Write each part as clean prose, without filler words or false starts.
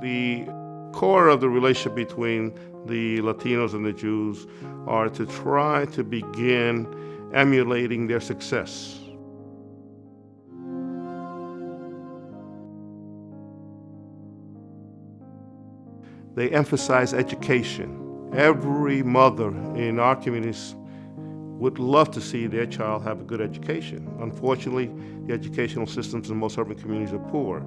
The core of the relationship between the Latinos and the Jews are to try to begin emulating their success. They emphasize education. Every mother in our communities would love to see their child have a good education. Unfortunately, the educational systems in most urban communities are poor.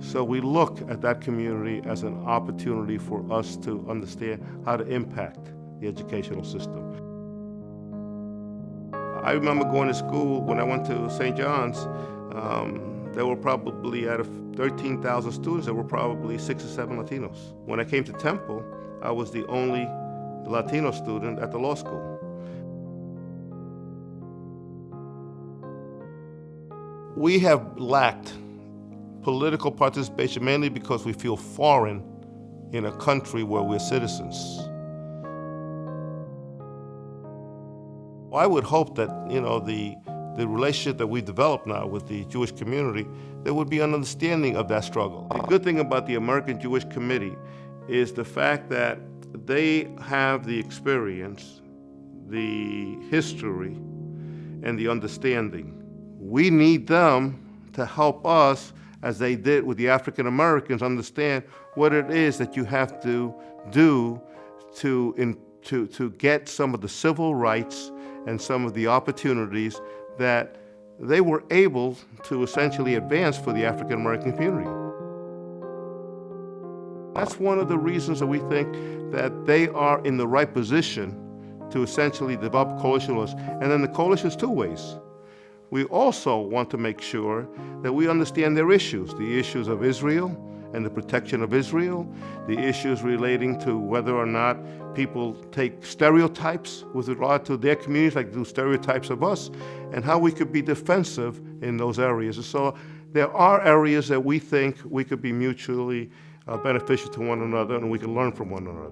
So we look at that community as an opportunity for us to understand how to impact the educational system. I remember going to school when I went to St. John's. There were probably, out of 13,000 students, there were probably 6 or 7 Latinos. When I came to Temple, I was the only Latino student at the law school. We have lacked political participation mainly because we feel foreign in a country where we're citizens. I would hope that, the relationship that we've developed now with the Jewish community, there would be an understanding of that struggle. The good thing about the American Jewish Committee is the fact that they have the experience, the history, and the understanding. We need them to help us, as they did with the African Americans, understand what it is that you have to do to get some of the civil rights and some of the opportunities that they were able to essentially advance for the African American community. That's one of the reasons that we think that they are in the right position to essentially develop coalition laws. And then the coalition is 2 ways. We also want to make sure that we understand their issues, the issues of Israel and the protection of Israel, the issues relating to whether or not people take stereotypes with regard to their communities, like do stereotypes of us, and how we could be defensive in those areas. And so there are areas that we think we could be mutually beneficial to one another and we can learn from one another.